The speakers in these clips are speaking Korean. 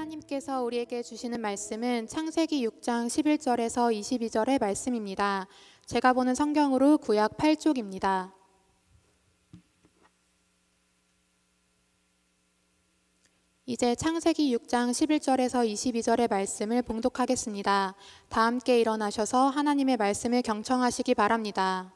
하나님께서 우리에게 주시는 말씀은 창세기 6장 11절에서 22절의 말씀입니다. 제가 보는 성경으로 구약 8쪽입니다. 이제 창세기 6장 11절에서 22절의 말씀을 봉독하겠습니다. 다 함께 일어나셔서 하나님의 말씀을 경청하시기 바랍니다.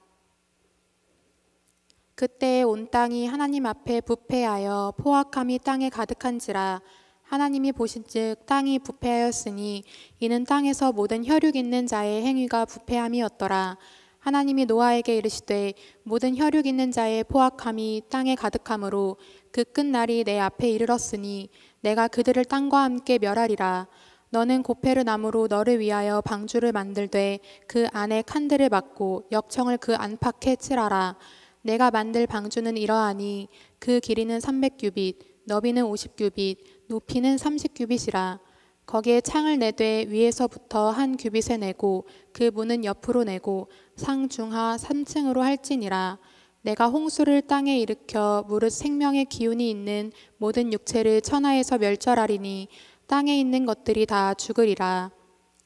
그때 온 땅이 하나님 앞에 부패하여 포악함이 땅에 가득한지라. 하나님이 보신즉 땅이 부패하였으니 이는 땅에서 모든 혈육 있는 자의 행위가 부패함이었더라. 하나님이 노아에게 이르시되 모든 혈육 있는 자의 포악함이 땅에 가득하므로 그 끝날이 내 앞에 이르렀으니 내가 그들을 땅과 함께 멸하리라. 너는 고페르 나무로 너를 위하여 방주를 만들되 그 안에 칸들을 막고 역청을 그 안팎에 칠하라. 내가 만들 방주는 이러하니 그 길이는 300규빗, 너비는 50규빗, 높이는 30규빗이라. 거기에 창을 내되 위에서부터 한 규빗에 내고 그 문은 옆으로 내고 상중하 3층으로 할지니라. 내가 홍수를 땅에 일으켜 무릇 생명의 기운이 있는 모든 육체를 천하에서 멸절하리니 땅에 있는 것들이 다 죽으리라.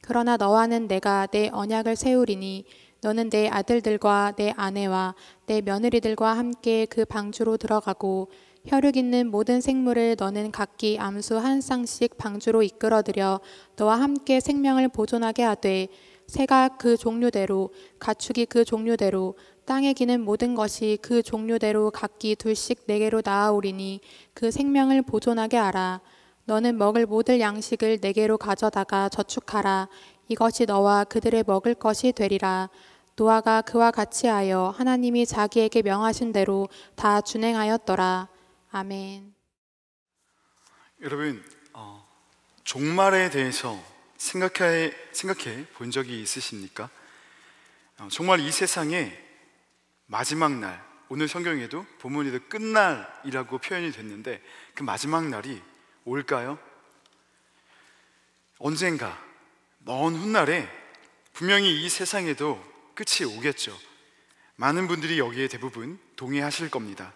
그러나 너와는 내가 내 언약을 세우리니 너는 내 아들들과 내 아내와 내 며느리들과 함께 그 방주로 들어가고 혈육 있는 모든 생물을 너는 각기 암수 한 쌍씩 방주로 이끌어들여 너와 함께 생명을 보존하게 하되 새가 그 종류대로 가축이 그 종류대로 땅에 기는 모든 것이 그 종류대로 각기 둘씩 내게로 나아오리니 그 생명을 보존하게 하라. 너는 먹을 모든 양식을 내게로 가져다가 저축하라. 이것이 너와 그들의 먹을 것이 되리라. 노아가 그와 같이 하여 하나님이 자기에게 명하신 대로 다 준행하였더라. 아멘. 여러분, 종말에 대해서 생각해 본 적이 있으십니까? 정말 이 세상의 마지막 날, 오늘 성경에도 본문에도 끝날이라고 표현이 됐는데 그 마지막 날이 올까요? 언젠가 먼 훗날에 분명히 이 세상에도 끝이 오겠죠. 많은 분들이 여기에 대부분 동의하실 겁니다.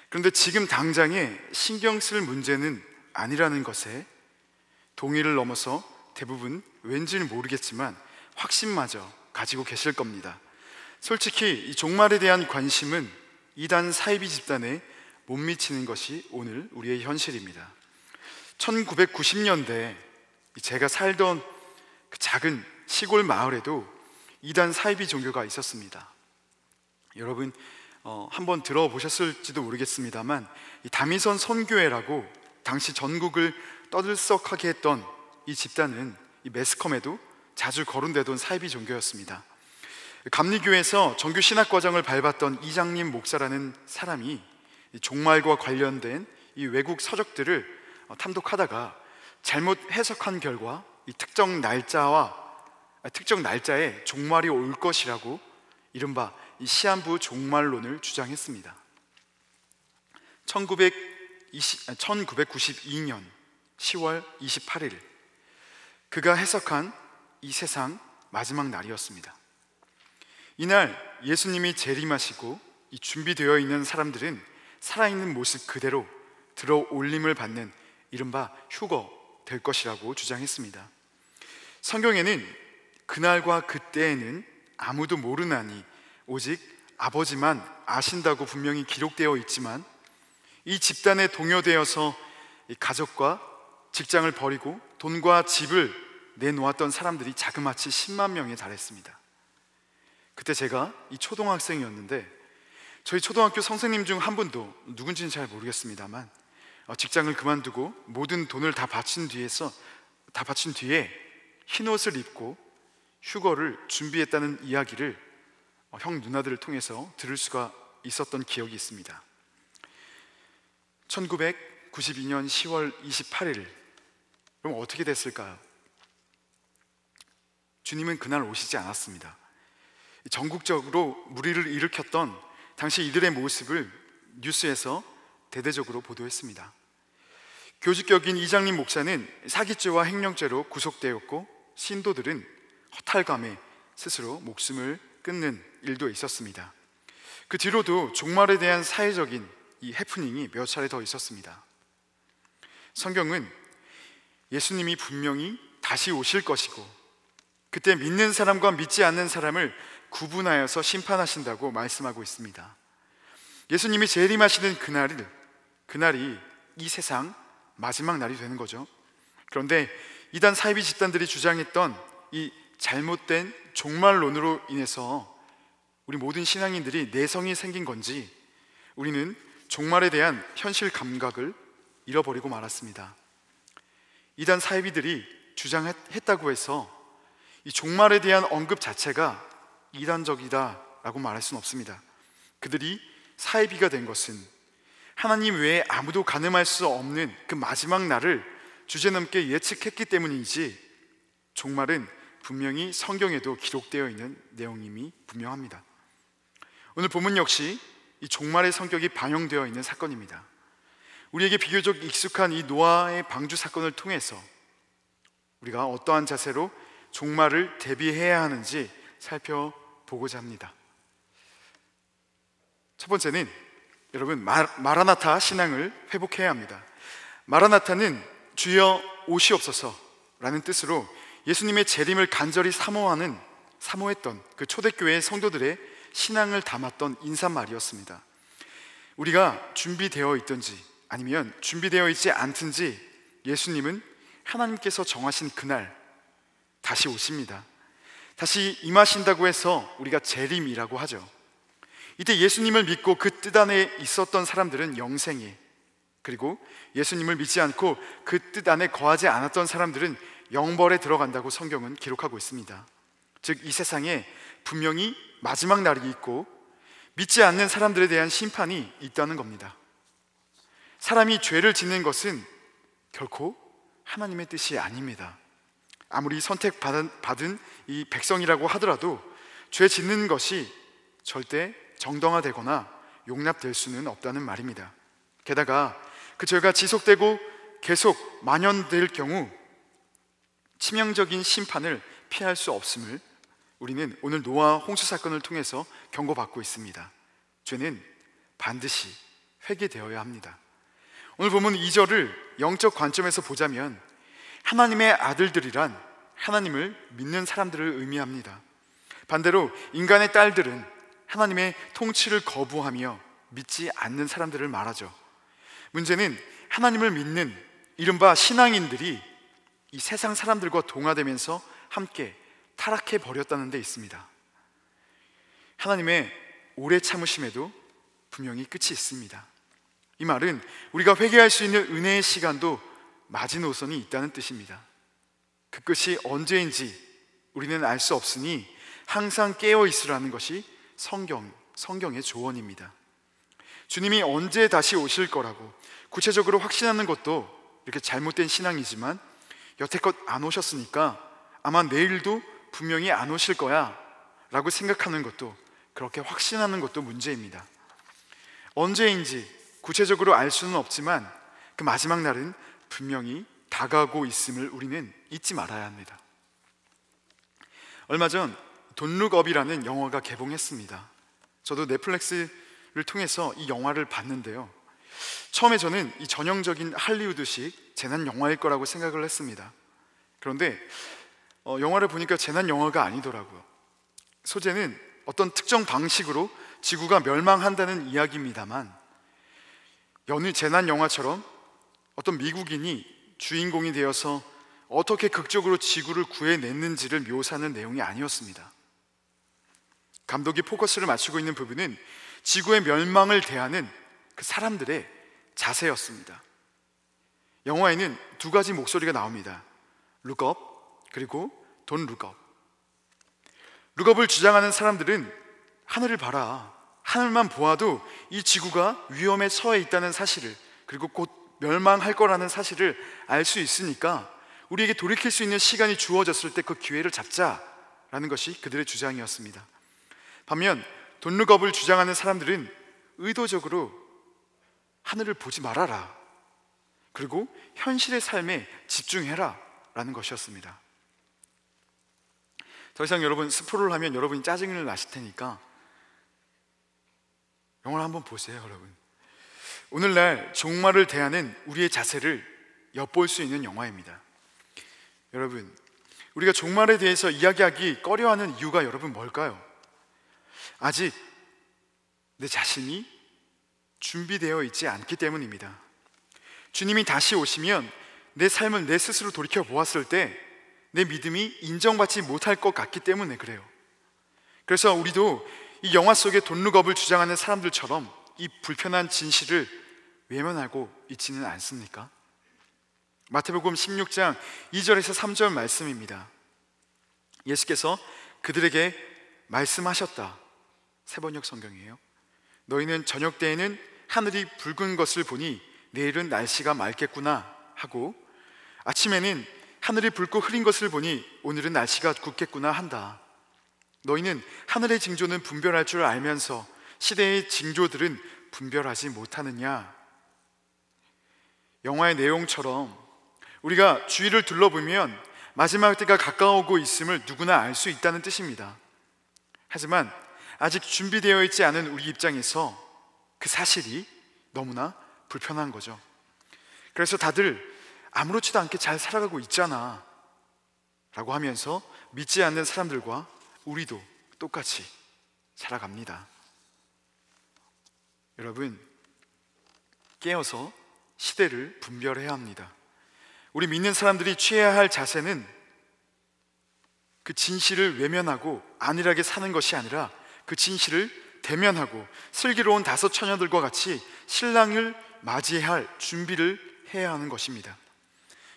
그런데 지금 당장에 신경 쓸 문제는 아니라는 것에 동의를 넘어서 대부분 왠지는 모르겠지만 확신마저 가지고 계실 겁니다. 솔직히 이 종말에 대한 관심은 이단 사이비 집단에 못 미치는 것이 오늘 우리의 현실입니다. 1990년대 제가 살던 그 작은 시골 마을에도 이단 사이비 종교가 있었습니다. 여러분 한번 들어보셨을지도 모르겠습니다만 이 다미선 선교회라고 당시 전국을 떠들썩하게 했던 이 집단은 이 매스컴에도 자주 거론되던 사이비 종교였습니다. 감리교에서 정규 신학과정을 밟았던 이장님 목사라는 사람이 이 종말과 관련된 이 외국 서적들을 탐독하다가 잘못 해석한 결과 이 특정 날짜에 종말이 올 것이라고 이른바 이 시한부 종말론을 주장했습니다. 1992년 10월 28일 그가 해석한 이 세상 마지막 날이었습니다. 이날 예수님이 재림하시고 이 준비되어 있는 사람들은 살아있는 모습 그대로 들어 올림을 받는 이른바 휴거 될 것이라고 주장했습니다. 성경에는 그날과 그때에는 아무도 모르나니 오직 아버지만 아신다고 분명히 기록되어 있지만 이 집단에 동요되어서 이 가족과 직장을 버리고 돈과 집을 내놓았던 사람들이 자그마치 10만 명에 달했습니다. 그때 제가 이 초등학생이었는데 저희 초등학교 선생님 중 한 분도 누군지는 잘 모르겠습니다만 직장을 그만두고 모든 돈을 다 바친 뒤에 흰옷을 입고 휴거를 준비했다는 이야기를 형 누나들을 통해서 들을 수가 있었던 기억이 있습니다. 1992년 10월 28일 그럼 어떻게 됐을까요? 주님은 그날 오시지 않았습니다. 전국적으로 무리를 일으켰던 당시 이들의 모습을 뉴스에서 대대적으로 보도했습니다. 교직격인 이장님 목사는 사기죄와 횡령죄로 구속되었고 신도들은 허탈감에 스스로 목숨을 끊는 일도 있었습니다. 그 뒤로도 종말에 대한 사회적인 이 해프닝이 몇 차례 더 있었습니다. 성경은 예수님이 분명히 다시 오실 것이고 그때 믿는 사람과 믿지 않는 사람을 구분하여서 심판하신다고 말씀하고 있습니다. 예수님이 재림하시는 그날이 이 세상 마지막 날이 되는 거죠. 그런데 이단 사이비 집단들이 주장했던 이 잘못된 종말론으로 인해서 우리 모든 신앙인들이 내성이 생긴 건지 우리는 종말에 대한 현실 감각을 잃어버리고 말았습니다. 이단 사이비들이 주장했다고 해서 이 종말에 대한 언급 자체가 이단적이다라고 말할 수는 없습니다. 그들이 사이비가 된 것은 하나님 외에 아무도 가늠할 수 없는 그 마지막 날을 주제넘게 예측했기 때문이지 종말은 분명히 성경에도 기록되어 있는 내용임이 분명합니다. 오늘 본문 역시 이 종말의 성격이 반영되어 있는 사건입니다. 우리에게 비교적 익숙한 이 노아의 방주 사건을 통해서 우리가 어떠한 자세로 종말을 대비해야 하는지 살펴보고자 합니다. 첫 번째는 여러분 마라나타 신앙을 회복해야 합니다. 마라나타는 주여 오시옵소서라는 뜻으로 예수님의 재림을 간절히 사모했던 그 초대교회의 성도들의 신앙을 담았던 인사말이었습니다. 우리가 준비되어 있든지 아니면 준비되어 있지 않든지 예수님은 하나님께서 정하신 그날 다시 오십니다. 다시 임하신다고 해서 우리가 재림이라고 하죠. 이때 예수님을 믿고 그 뜻 안에 있었던 사람들은 영생에, 그리고 예수님을 믿지 않고 그 뜻 안에 거하지 않았던 사람들은 영벌에 들어간다고 성경은 기록하고 있습니다. 즉 이 세상에 분명히 마지막 날이 있고 믿지 않는 사람들에 대한 심판이 있다는 겁니다. 사람이 죄를 짓는 것은 결코 하나님의 뜻이 아닙니다. 아무리 선택받은 이 백성이라고 하더라도 죄 짓는 것이 절대 정당화되거나 용납될 수는 없다는 말입니다. 게다가 그 죄가 지속되고 계속 만연될 경우 치명적인 심판을 피할 수 없음을 우리는 오늘 노아 홍수 사건을 통해서 경고받고 있습니다. 죄는 반드시 회개되어야 합니다. 오늘 보면 2절을 영적 관점에서 보자면 하나님의 아들들이란 하나님을 믿는 사람들을 의미합니다. 반대로 인간의 딸들은 하나님의 통치를 거부하며 믿지 않는 사람들을 말하죠. 문제는 하나님을 믿는 이른바 신앙인들이 이 세상 사람들과 동화되면서 함께 타락해 버렸다는 데 있습니다. 하나님의 오래 참으심에도 분명히 끝이 있습니다. 이 말은 우리가 회개할 수 있는 은혜의 시간도 마지노선이 있다는 뜻입니다. 그 끝이 언제인지 우리는 알 수 없으니 항상 깨어 있으라는 것이 성경의 조언입니다. 주님이 언제 다시 오실 거라고 구체적으로 확신하는 것도 이렇게 잘못된 신앙이지만 여태껏 안 오셨으니까 아마 내일도 분명히 안 오실 거야 라고 생각하는 것도, 그렇게 확신하는 것도 문제입니다. 언제인지 구체적으로 알 수는 없지만 그 마지막 날은 분명히 다가오고 있음을 우리는 잊지 말아야 합니다. 얼마 전 돈룩업이라는 영화가 개봉했습니다. 저도 넷플릭스를 통해서 이 영화를 봤는데요, 처음에 저는 이 전형적인 할리우드식 재난 영화일 거라고 생각을 했습니다. 그런데 영화를 보니까 재난 영화가 아니더라고요. 소재는 어떤 특정 방식으로 지구가 멸망한다는 이야기입니다만, 여느 재난 영화처럼 어떤 미국인이 주인공이 되어서 어떻게 극적으로 지구를 구해냈는지를 묘사하는 내용이 아니었습니다. 감독이 포커스를 맞추고 있는 부분은 지구의 멸망을 대하는 그 사람들의 자세였습니다. 영화에는 두 가지 목소리가 나옵니다. 룩업, 그리고 돈 룩업. 룩업을 주장하는 사람들은 하늘을 봐라, 하늘만 보아도 이 지구가 위험에 처해 있다는 사실을, 그리고 곧 멸망할 거라는 사실을 알 수 있으니까 우리에게 돌이킬 수 있는 시간이 주어졌을 때 그 기회를 잡자라는 것이 그들의 주장이었습니다. 반면 돈 룩업을 주장하는 사람들은 의도적으로 하늘을 보지 말아라, 그리고 현실의 삶에 집중해라 라는 것이었습니다. 더 이상 여러분 스포를 하면 여러분이 짜증을 나실 테니까 영화를 한번 보세요. 여러분, 오늘날 종말을 대하는 우리의 자세를 엿볼 수 있는 영화입니다. 여러분, 우리가 종말에 대해서 이야기하기 꺼려하는 이유가 여러분 뭘까요? 아직 내 자신이 준비되어 있지 않기 때문입니다. 주님이 다시 오시면 내 삶을 내 스스로 돌이켜 보았을 때 내 믿음이 인정받지 못할 것 같기 때문에 그래요. 그래서 우리도 이 영화 속의 돈룩업을 주장하는 사람들처럼 이 불편한 진실을 외면하고 있지는 않습니까? 마태복음 16장 2절에서 3절 말씀입니다. 예수께서 그들에게 말씀하셨다. 세번역 성경이에요. 너희는 저녁 때에는 하늘이 붉은 것을 보니 내일은 날씨가 맑겠구나 하고, 아침에는 하늘이 붉고 흐린 것을 보니 오늘은 날씨가 굽겠구나 한다. 너희는 하늘의 징조는 분별할 줄 알면서 시대의 징조들은 분별하지 못하느냐? 영화의 내용처럼 우리가 주위를 둘러보면 마지막 때가 가까워오고 있음을 누구나 알 수 있다는 뜻입니다. 하지만 아직 준비되어 있지 않은 우리 입장에서 그 사실이 너무나 불편한 거죠. 그래서 다들 아무렇지도 않게 잘 살아가고 있잖아 라고 하면서 믿지 않는 사람들과 우리도 똑같이 살아갑니다. 여러분, 깨어서 시대를 분별해야 합니다. 우리 믿는 사람들이 취해야 할 자세는 그 진실을 외면하고 안일하게 사는 것이 아니라 그 진실을 대면하고 슬기로운 다섯 처녀들과 같이 신랑을 맞이할 준비를 해야 하는 것입니다.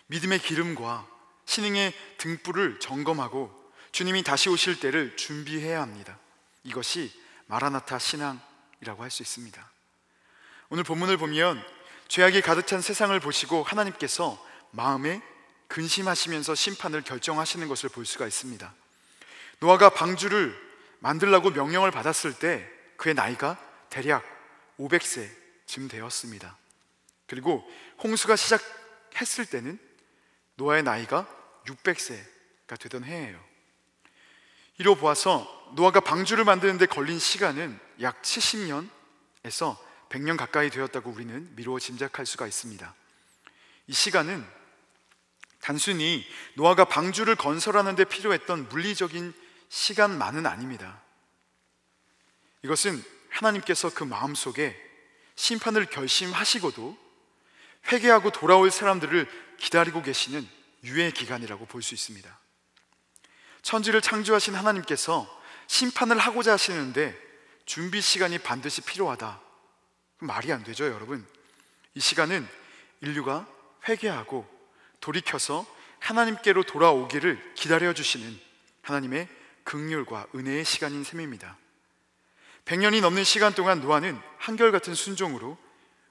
믿음의 기름과 신앙의 등불을 점검하고 주님이 다시 오실 때를 준비해야 합니다. 이것이 마라나타 신앙이라고 할 수 있습니다. 오늘 본문을 보면 죄악이 가득 찬 세상을 보시고 하나님께서 마음에 근심하시면서 심판을 결정하시는 것을 볼 수가 있습니다. 노아가 방주를 만들라고 명령을 받았을 때 그의 나이가 대략 500세쯤 되었습니다. 그리고 홍수가 시작했을 때는 노아의 나이가 600세가 되던 해예요. 이로 보아서 노아가 방주를 만드는 데 걸린 시간은 약 70년에서 100년 가까이 되었다고 우리는 미루어 짐작할 수가 있습니다. 이 시간은 단순히 노아가 방주를 건설하는 데 필요했던 물리적인 시간만은 아닙니다. 이것은 하나님께서 그 마음속에 심판을 결심하시고도 회개하고 돌아올 사람들을 기다리고 계시는 유예 기간이라고 볼 수 있습니다. 천지를 창조하신 하나님께서 심판을 하고자 하시는데 준비 시간이 반드시 필요하다. 말이 안 되죠, 여러분. 이 시간은 인류가 회개하고 돌이켜서 하나님께로 돌아오기를 기다려주시는 하나님의 긍휼과 은혜의 시간인 셈입니다. 100년이 넘는 시간 동안 노아는 한결같은 순종으로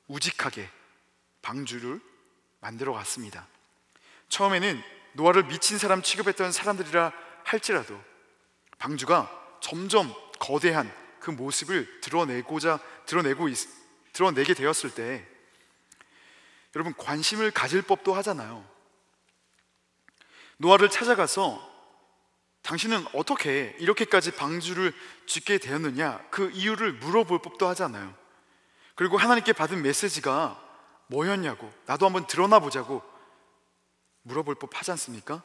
우직하게 방주를 만들어 갔습니다. 처음에는 노아를 미친 사람 취급했던 사람들이라 할지라도 방주가 점점 거대한 그 모습을 드러내게 되었을 때 여러분, 관심을 가질 법도 하잖아요. 노아를 찾아가서 당신은 어떻게 이렇게까지 방주를 짓게 되었느냐, 그 이유를 물어볼 법도 하잖아요. 그리고 하나님께 받은 메시지가 뭐였냐고, 나도 한번 드러나 보자고 물어볼 법 하지 않습니까?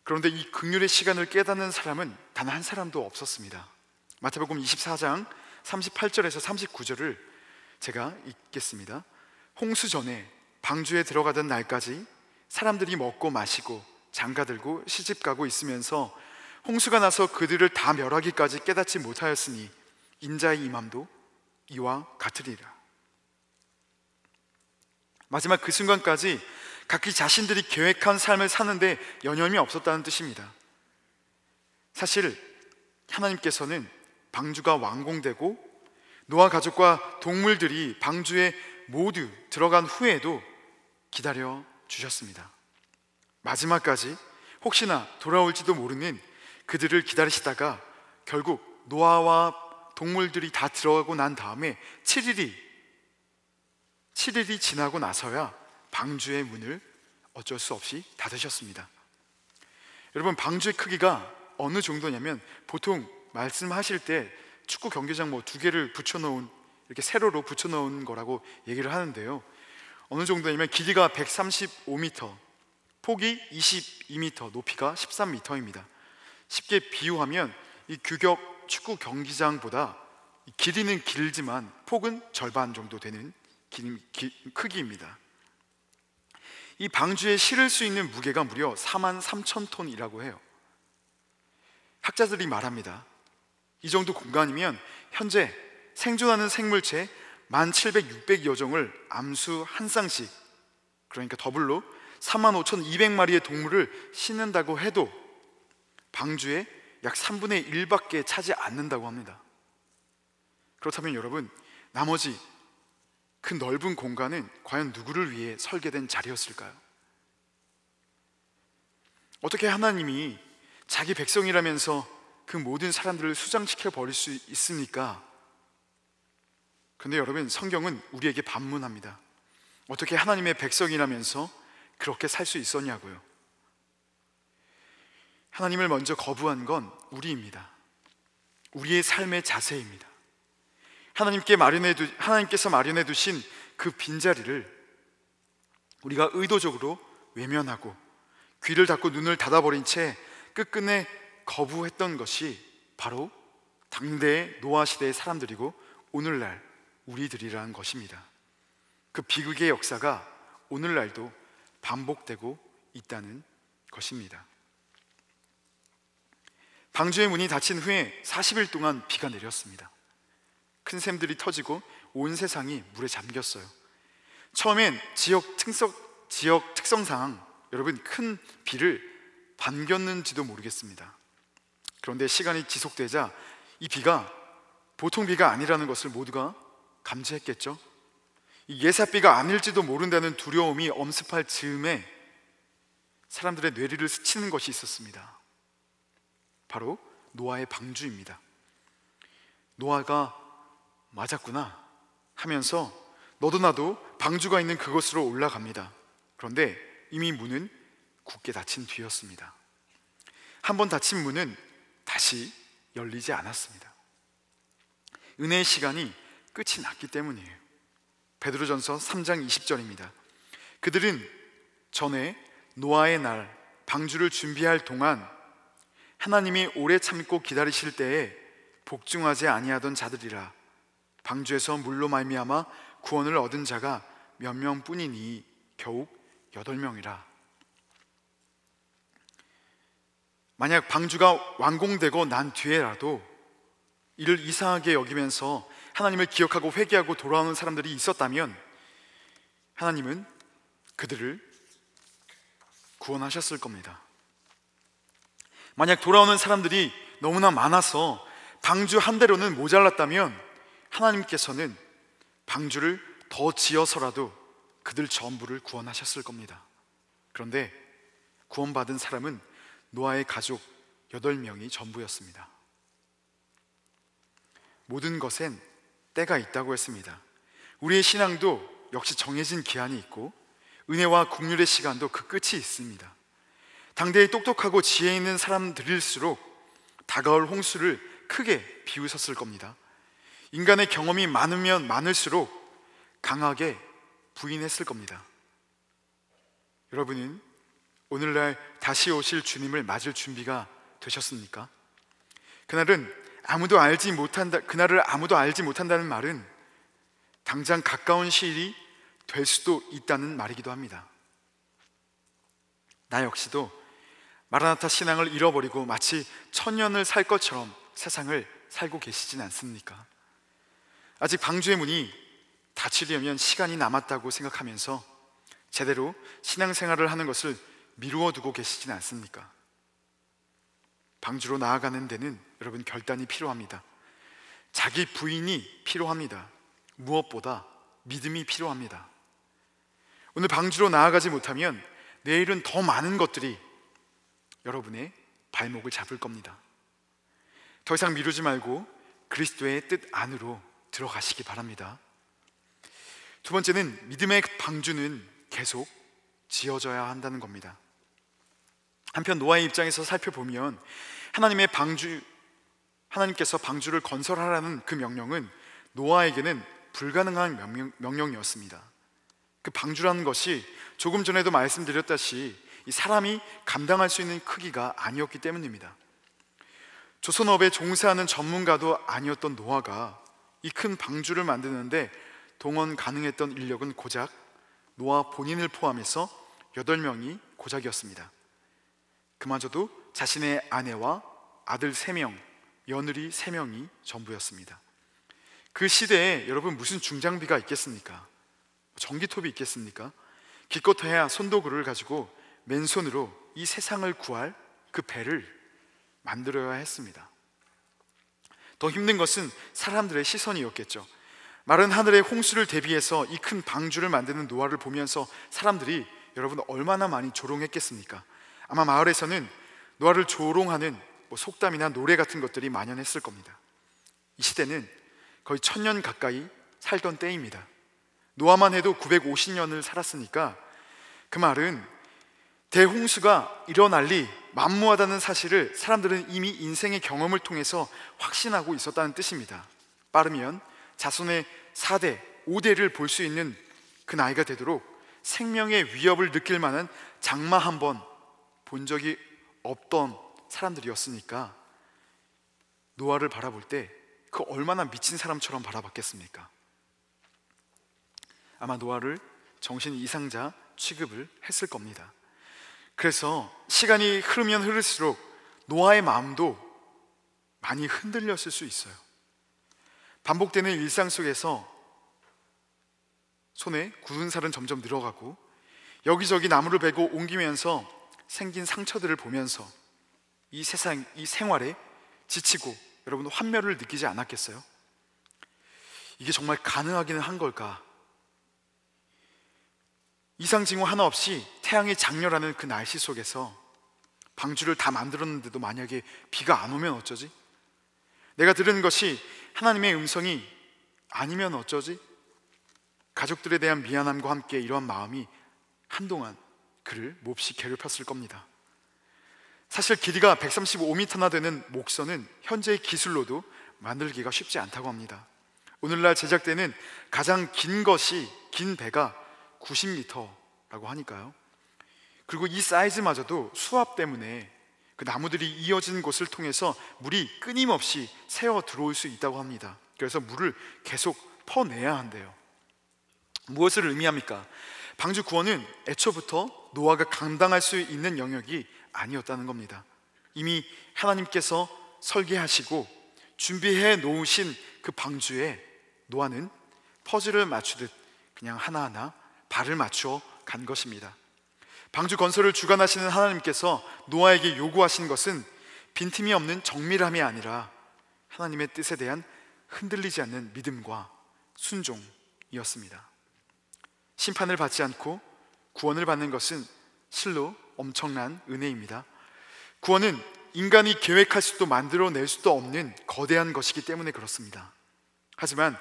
그런데 이 긍휼의 시간을 깨닫는 사람은 단 한 사람도 없었습니다. 마태복음 24장 38절에서 39절을 제가 읽겠습니다. 홍수 전에 방주에 들어가던 날까지 사람들이 먹고 마시고 장가들고 시집가고 있으면서 홍수가 나서 그들을 다 멸하기까지 깨닫지 못하였으니 인자의 임함도 이와 같으리라. 마지막 그 순간까지 각기 자신들이 계획한 삶을 사는데 여념이 없었다는 뜻입니다. 사실 하나님께서는 방주가 완공되고 노아 가족과 동물들이 방주에 모두 들어간 후에도 기다려 주셨습니다. 마지막까지 혹시나 돌아올지도 모르는 그들을 기다리시다가 결국 노아와 동물들이 다 들어가고 난 다음에 7일이 지나고 나서야 방주의 문을 어쩔 수 없이 닫으셨습니다. 여러분, 방주의 크기가 어느 정도냐면 보통 말씀하실 때 축구 경기장 뭐 2개를 붙여놓은, 이렇게 세로로 붙여놓은 거라고 얘기를 하는데요, 어느 정도냐면 길이가 135m, 폭이 22m, 높이가 13m입니다. 쉽게 비유하면 이 규격 축구 경기장보다 길이는 길지만 폭은 절반 정도 되는 크기입니다. 이 방주에 실을 수 있는 무게가 무려 43,000톤이라고 해요. 학자들이 말합니다. 이 정도 공간이면 현재 생존하는 생물체 17,600여 종을 암수 한 쌍씩, 그러니까 더블로 35,200마리의 동물을 싣는다고 해도 방주의 약 3분의 1밖에 차지 않는다고 합니다. 그렇다면 여러분, 나머지 그 넓은 공간은 과연 누구를 위해 설계된 자리였을까요? 어떻게 하나님이 자기 백성이라면서 그 모든 사람들을 수장시켜 버릴 수 있습니까? 그런데 여러분, 성경은 우리에게 반문합니다. 어떻게 하나님의 백성이라면서 그렇게 살 수 있었냐고요. 하나님을 먼저 거부한 건 우리입니다. 우리의 삶의 자세입니다. 하나님께서 마련해 두신 그 빈자리를 우리가 의도적으로 외면하고 귀를 닫고 눈을 닫아버린 채 끝끝내 거부했던 것이 바로 당대의 노아 시대의 사람들이고 오늘날 우리들이라는 것입니다. 그 비극의 역사가 오늘날도 반복되고 있다는 것입니다. 방주의 문이 닫힌 후에 40일 동안 비가 내렸습니다. 큰 샘들이 터지고 온 세상이 물에 잠겼어요. 처음엔 지역 특성상 여러분, 큰 비를 반겼는지도 모르겠습니다. 그런데 시간이 지속되자 이 비가 보통 비가 아니라는 것을 모두가 감지했겠죠. 이 예사비가 아닐지도 모른다는 두려움이 엄습할 즈음에 사람들의 뇌리를 스치는 것이 있었습니다. 바로 노아의 방주입니다. 노아가 맞았구나 하면서 너도 나도 방주가 있는 그곳으로 올라갑니다. 그런데 이미 문은 굳게 닫힌 뒤였습니다. 한번 닫힌 문은 다시 열리지 않았습니다. 은혜의 시간이 끝이 났기 때문이에요. 베드로전서 3장 20절입니다. 그들은 전에 노아의 날 방주를 준비할 동안 하나님이 오래 참고 기다리실 때에 복종하지 아니하던 자들이라. 방주에서 물로 말미암아 구원을 얻은 자가 몇 명뿐이니 겨우 8명이라. 만약 방주가 완공되고 난 뒤에라도 이를 이상하게 여기면서 하나님을 기억하고 회개하고 돌아오는 사람들이 있었다면 하나님은 그들을 구원하셨을 겁니다. 만약 돌아오는 사람들이 너무나 많아서 방주 한 대로는 모자랐다면 하나님께서는 방주를 더 지어서라도 그들 전부를 구원하셨을 겁니다. 그런데 구원받은 사람은 노아의 가족 8명이 전부였습니다. 모든 것엔 때가 있다고 했습니다. 우리의 신앙도 역시 정해진 기한이 있고 은혜와 긍휼의 시간도 그 끝이 있습니다. 당대에 똑똑하고 지혜 있는 사람들일수록 다가올 홍수를 크게 비웃었을 겁니다. 인간의 경험이 많으면 많을수록 강하게 부인했을 겁니다. 여러분은 오늘날 다시 오실 주님을 맞을 준비가 되셨습니까? 그날을 아무도 알지 못한다는 말은 당장 가까운 시일이 될 수도 있다는 말이기도 합니다. 나 역시도 마라나타 신앙을 잃어버리고 마치 천년을 살 것처럼 세상을 살고 계시진 않습니까? 아직 방주의 문이 닫히려면 시간이 남았다고 생각하면서 제대로 신앙생활을 하는 것을 미루어 두고 계시진 않습니까? 방주로 나아가는 데는 여러분 결단이 필요합니다. 자기 부인이 필요합니다. 무엇보다 믿음이 필요합니다. 오늘 방주로 나아가지 못하면 내일은 더 많은 것들이 여러분의 발목을 잡을 겁니다. 더 이상 미루지 말고 그리스도의 뜻 안으로 들어가시기 바랍니다. 두 번째는 믿음의 방주는 계속 지어져야 한다는 겁니다. 한편 노아의 입장에서 살펴보면 하나님께서 방주를 건설하라는 그 명령은 노아에게는 불가능한 명령이었습니다. 그 방주라는 것이 조금 전에도 말씀드렸다시피 이 사람이 감당할 수 있는 크기가 아니었기 때문입니다. 조선업에 종사하는 전문가도 아니었던 노아가 이 큰 방주를 만드는데 동원 가능했던 인력은 고작 노아 본인을 포함해서 8명이 고작이었습니다. 그마저도 자신의 아내와 아들 3명, 며느리 3명이 전부였습니다. 그 시대에 여러분 무슨 중장비가 있겠습니까? 전기톱이 있겠습니까? 기껏해야 손도구를 가지고 맨손으로 이 세상을 구할 그 배를 만들어야 했습니다. 더 힘든 것은 사람들의 시선이었겠죠. 마른 하늘의 홍수를 대비해서 이 큰 방주를 만드는 노아를 보면서 사람들이 여러분 얼마나 많이 조롱했겠습니까? 아마 마을에서는 노아를 조롱하는 속담이나 노래 같은 것들이 만연했을 겁니다. 이 시대는 거의 1000년 가까이 살던 때입니다. 노아만 해도 950년을 살았으니까 그 말은 대홍수가 일어날리 만무하다는 사실을 사람들은 이미 인생의 경험을 통해서 확신하고 있었다는 뜻입니다. 빠르면 자손의 4대, 5대를 볼 수 있는 그 나이가 되도록 생명의 위협을 느낄 만한 장마 한 번 본 적이 없던 사람들이었으니까 노아를 바라볼 때 그 얼마나 미친 사람처럼 바라봤겠습니까? 아마 노아를 정신 이상자 취급을 했을 겁니다. 그래서 시간이 흐르면 흐를수록 노아의 마음도 많이 흔들렸을 수 있어요. 반복되는 일상 속에서 손에 굳은 살은 점점 늘어가고 여기저기 나무를 베고 옮기면서 생긴 상처들을 보면서 이 세상, 이 생활에 지치고 여러분 환멸을 느끼지 않았겠어요? 이게 정말 가능하기는 한 걸까? 이상징후 하나 없이 태양이 장렬하는 그 날씨 속에서 방주를 다 만들었는데도 만약에 비가 안 오면 어쩌지? 내가 들은 것이 하나님의 음성이 아니면 어쩌지? 가족들에 대한 미안함과 함께 이러한 마음이 한동안 그를 몹시 괴롭혔을 겁니다. 사실 길이가 135m나 되는 목선은 현재의 기술로도 만들기가 쉽지 않다고 합니다. 오늘날 제작되는 가장 긴 배가 90m라고 하니까요. 그리고 이 사이즈마저도 수압 때문에 그 나무들이 이어진 곳을 통해서 물이 끊임없이 새어 들어올 수 있다고 합니다. 그래서 물을 계속 퍼내야 한대요. 무엇을 의미합니까? 방주 구원은 애초부터 노아가 감당할 수 있는 영역이 아니었다는 겁니다. 이미 하나님께서 설계하시고 준비해 놓으신 그 방주에 노아는 퍼즐을 맞추듯 그냥 하나하나 발을 맞추어 간 것입니다. 방주 건설을 주관하시는 하나님께서 노아에게 요구하신 것은 빈틈이 없는 정밀함이 아니라 하나님의 뜻에 대한 흔들리지 않는 믿음과 순종이었습니다. 심판을 받지 않고 구원을 받는 것은 실로 엄청난 은혜입니다. 구원은 인간이 계획할 수도 만들어낼 수도 없는 거대한 것이기 때문에 그렇습니다. 하지만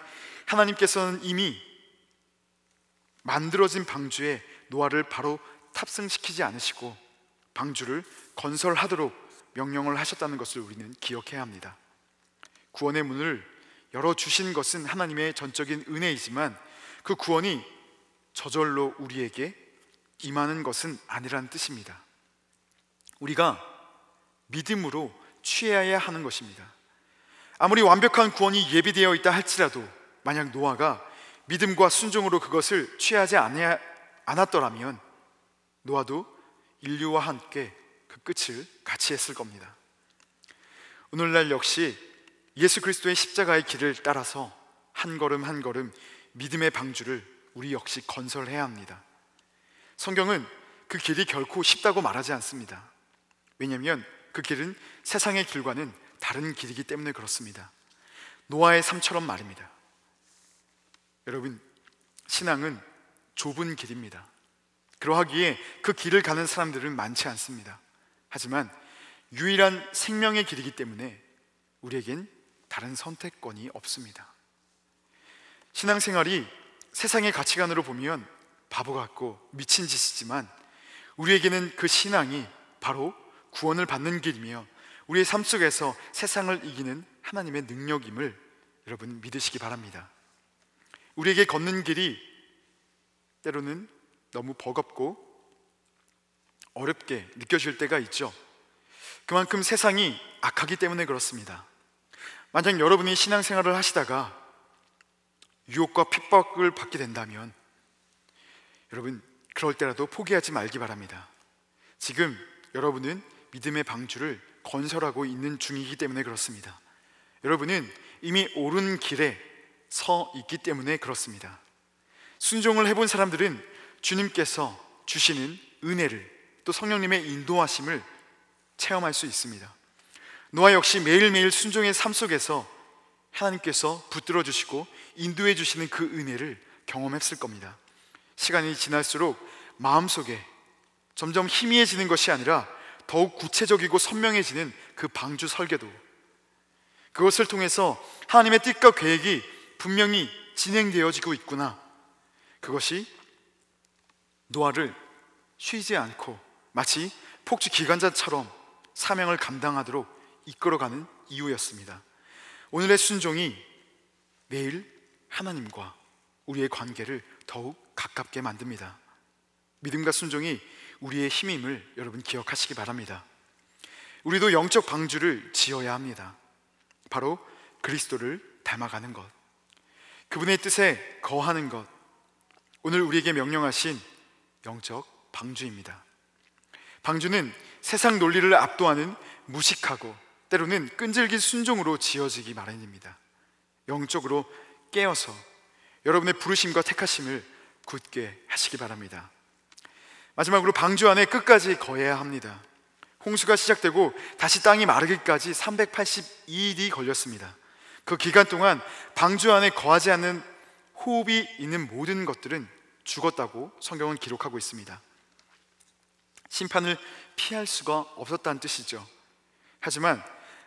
하나님께서는 이미 만들어진 방주에 노아를 바로 탑승시키지 않으시고 방주를 건설하도록 명령을 하셨다는 것을 우리는 기억해야 합니다. 구원의 문을 열어주신 것은 하나님의 전적인 은혜이지만 그 구원이 저절로 우리에게 임하는 것은 아니라는 뜻입니다. 우리가 믿음으로 취해야 하는 것입니다. 아무리 완벽한 구원이 예비되어 있다 할지라도 만약 노아가 믿음과 순종으로 그것을 취하지 않았더라면 노아도 인류와 함께 그 끝을 같이 했을 겁니다. 오늘날 역시 예수 그리스도의 십자가의 길을 따라서 한 걸음 한 걸음 믿음의 방주를 우리 역시 건설해야 합니다. 성경은 그 길이 결코 쉽다고 말하지 않습니다. 왜냐하면 그 길은 세상의 길과는 다른 길이기 때문에 그렇습니다. 노아의 삶처럼 말입니다. 여러분, 신앙은 좁은 길입니다. 그러하기에 그 길을 가는 사람들은 많지 않습니다. 하지만 유일한 생명의 길이기 때문에 우리에겐 다른 선택권이 없습니다. 신앙생활이 세상의 가치관으로 보면 바보 같고 미친 짓이지만 우리에게는 그 신앙이 바로 구원을 받는 길이며 우리의 삶 속에서 세상을 이기는 하나님의 능력임을 여러분 믿으시기 바랍니다. 우리에게 걷는 길이 때로는 너무 버겁고 어렵게 느껴질 때가 있죠. 그만큼 세상이 악하기 때문에 그렇습니다. 만약 여러분이 신앙생활을 하시다가 유혹과 핍박을 받게 된다면 여러분, 그럴 때라도 포기하지 말기 바랍니다. 지금 여러분은 믿음의 방주를 건설하고 있는 중이기 때문에 그렇습니다. 여러분은 이미 옳은 길에 서 있기 때문에 그렇습니다. 순종을 해본 사람들은 주님께서 주시는 은혜를, 또 성령님의 인도하심을 체험할 수 있습니다. 노아 역시 매일매일 순종의 삶 속에서 하나님께서 붙들어 주시고 인도해 주시는 그 은혜를 경험했을 겁니다. 시간이 지날수록 마음속에 점점 희미해지는 것이 아니라 더욱 구체적이고 선명해지는 그 방주 설계도, 그것을 통해서 하나님의 뜻과 계획이 분명히 진행되어지고 있구나, 그것이 노아를 쉬지 않고 마치 폭주 기관자처럼 사명을 감당하도록 이끌어가는 이유였습니다. 오늘의 순종이 내일 하나님과 우리의 관계를 더욱 가깝게 만듭니다. 믿음과 순종이 우리의 힘임을 여러분 기억하시기 바랍니다. 우리도 영적 방주를 지어야 합니다. 바로 그리스도를 닮아가는 것, 그분의 뜻에 거하는 것, 오늘 우리에게 명령하신 영적 방주입니다. 방주는 세상 논리를 압도하는 무식하고 때로는 끈질긴 순종으로 지어지기 마련입니다. 영적으로 깨어서 여러분의 부르심과 택하심을 굳게 하시기 바랍니다. 마지막으로 방주 안에 끝까지 거해야 합니다. 홍수가 시작되고 다시 땅이 마르기까지 382일이 걸렸습니다. 그 기간 동안 방주 안에 거하지 않는 호흡이 있는 모든 것들은 죽었다고 성경은 기록하고 있습니다. 심판을 피할 수가 없었다는 뜻이죠. 하지만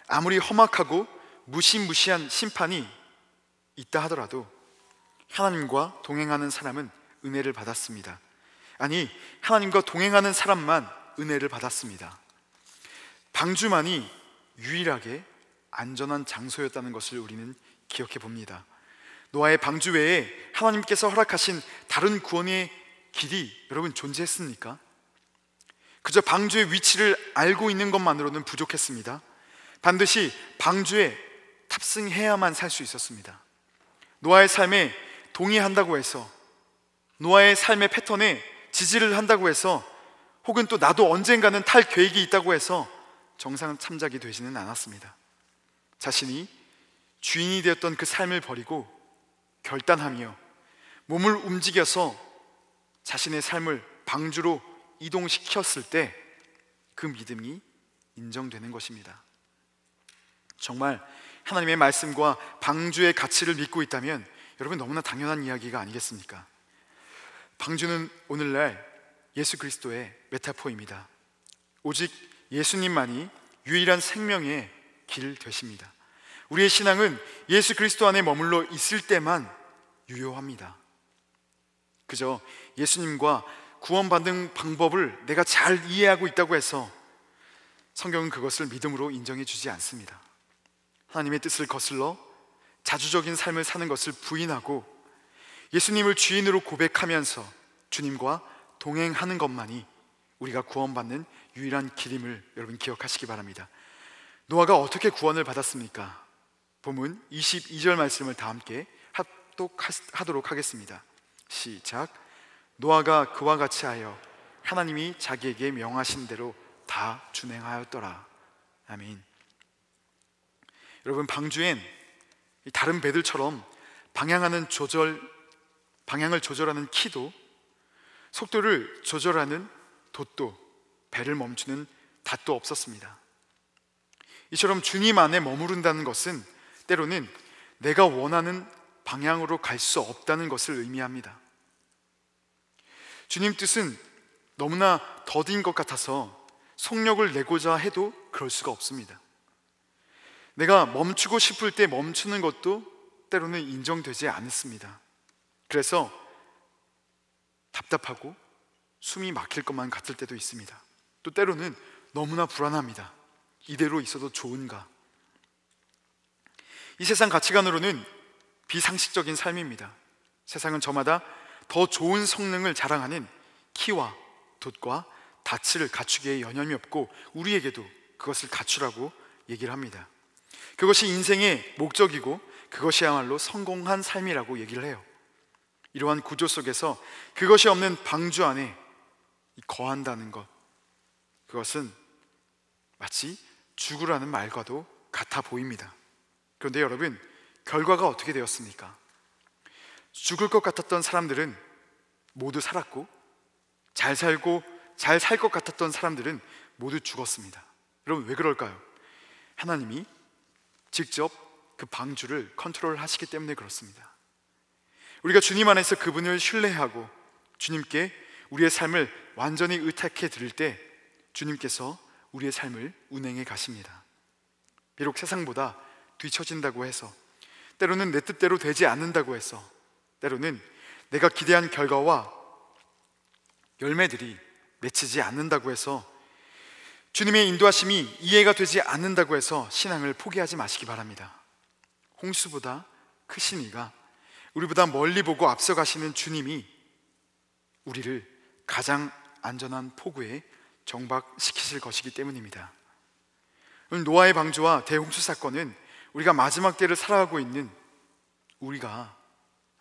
아무리 험악하고 무시무시한 심판이 있다 하더라도 하나님과 동행하는 사람은 은혜를 받았습니다. 아니, 하나님과 동행하는 사람만 은혜를 받았습니다. 방주만이 유일하게 안전한 장소였다는 것을 우리는 기억해 봅니다. 노아의 방주 외에 하나님께서 허락하신 다른 구원의 길이 여러분 존재했습니까? 그저 방주의 위치를 알고 있는 것만으로는 부족했습니다. 반드시 방주에 탑승해야만 살 수 있었습니다. 노아의 삶에 동의한다고 해서, 노아의 삶의 패턴에 지지를 한다고 해서, 혹은 또 나도 언젠가는 탈 계획이 있다고 해서 정상 참작이 되지는 않았습니다. 자신이 주인이 되었던 그 삶을 버리고 결단하며 몸을 움직여서 자신의 삶을 방주로 이동시켰을 때 그 믿음이 인정되는 것입니다. 정말 하나님의 말씀과 방주의 가치를 믿고 있다면 여러분, 너무나 당연한 이야기가 아니겠습니까? 방주는 오늘날 예수 그리스도의 메타포입니다. 오직 예수님만이 유일한 생명의 길 되십니다. 우리의 신앙은 예수 그리스도 안에 머물러 있을 때만 유효합니다. 그저 예수님과 구원받는 방법을 내가 잘 이해하고 있다고 해서 성경은 그것을 믿음으로 인정해 주지 않습니다. 하나님의 뜻을 거슬러 자주적인 삶을 사는 것을 부인하고 예수님을 주인으로 고백하면서 주님과 동행하는 것만이 우리가 구원받는 유일한 길임을 여러분 기억하시기 바랍니다. 노아가 어떻게 구원을 받았습니까? 본문 22절 말씀을 다 함께 합독하도록 하겠습니다. 시작. 노아가 그와 같이 하여 하나님이 자기에게 명하신 대로 다 준행하였더라. 아멘. 여러분, 방주엔 다른 배들처럼 방향을 조절하는 키도, 속도를 조절하는 돛도, 배를 멈추는 닷도 없었습니다. 이처럼 주님 안에 머무른다는 것은 때로는 내가 원하는 방향으로 갈 수 없다는 것을 의미합니다. 주님 뜻은 너무나 더딘 것 같아서 속력을 내고자 해도 그럴 수가 없습니다. 내가 멈추고 싶을 때 멈추는 것도 때로는 인정되지 않습니다. 그래서 답답하고 숨이 막힐 것만 같을 때도 있습니다. 또 때로는 너무나 불안합니다. 이대로 있어도 좋은가? 이 세상 가치관으로는 비상식적인 삶입니다. 세상은 저마다 더 좋은 성능을 자랑하는 키와 돛과 닻을 갖추기에 여념이 없고 우리에게도 그것을 갖추라고 얘기를 합니다. 그것이 인생의 목적이고 그것이야말로 성공한 삶이라고 얘기를 해요. 이러한 구조 속에서 그것이 없는 방주 안에 거한다는 것, 그것은 마치 죽으라는 말과도 같아 보입니다. 그런데 여러분, 결과가 어떻게 되었습니까? 죽을 것 같았던 사람들은 모두 살았고, 잘 살고 잘 살 것 같았던 사람들은 모두 죽었습니다. 여러분, 왜 그럴까요? 하나님이 직접 그 방주를 컨트롤하시기 때문에 그렇습니다. 우리가 주님 안에서 그분을 신뢰하고 주님께 우리의 삶을 완전히 의탁해 드릴 때 주님께서 우리의 삶을 운행해 가십니다. 비록 세상보다 뒤처진다고 해서, 때로는 내 뜻대로 되지 않는다고 해서, 때로는 내가 기대한 결과와 열매들이 맺히지 않는다고 해서, 주님의 인도하심이 이해가 되지 않는다고 해서 신앙을 포기하지 마시기 바랍니다. 홍수보다 크신 이가, 우리보다 멀리 보고 앞서가시는 주님이 우리를 가장 안전한 포구에 정박시키실 것이기 때문입니다. 오늘 노아의 방주와 대홍수 사건은 우리가 마지막 때를 살아가고 있는 우리가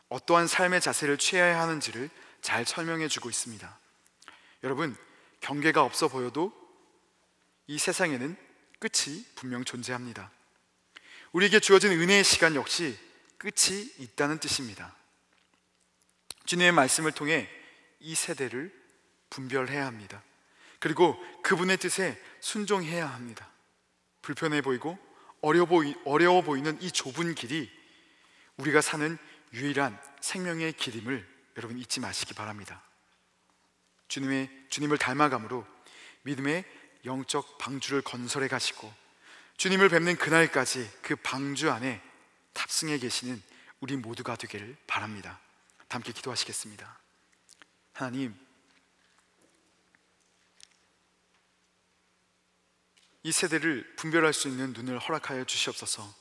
어떠한 삶의 자세를 취해야 하는지를 잘 설명해 주고 있습니다. 여러분, 경계가 없어 보여도 이 세상에는 끝이 분명 존재합니다. 우리에게 주어진 은혜의 시간 역시 끝이 있다는 뜻입니다. 주님의 말씀을 통해 이 세대를 분별해야 합니다. 그리고 그분의 뜻에 순종해야 합니다. 불편해 보이고 어려워 보이는 이 좁은 길이 우리가 사는 유일한 생명의 길임을 여러분 잊지 마시기 바랍니다. 주님을 닮아감으로 믿음의 영적 방주를 건설해 가시고 주님을 뵙는 그날까지 그 방주 안에 탑승해 계시는 우리 모두가 되기를 바랍니다. 함께 기도하시겠습니다. 하나님, 이 세대를 분별할 수 있는 눈을 허락하여 주시옵소서.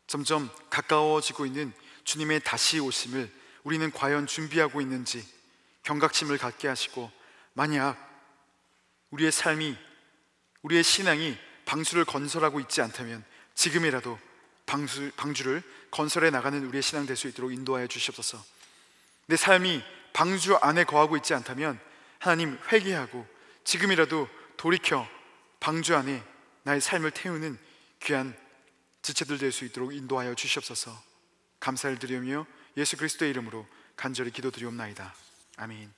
점점 가까워지고 있는 주님의 다시 오심을 우리는 과연 준비하고 있는지 경각심을 갖게 하시고, 만약 우리의 삶이, 우리의 신앙이 방주를 건설하고 있지 않다면 지금이라도 방주를 건설해 나가는 우리의 신앙 될 수 있도록 인도하여 주시옵소서. 내 삶이 방주 안에 거하고 있지 않다면 하나님, 회개하고 지금이라도 돌이켜 방주 안에 나의 삶을 태우는 귀한 지체들 될 수 있도록 인도하여 주시옵소서. 감사를 드리며 예수 그리스도의 이름으로 간절히 기도드리옵나이다. 아멘.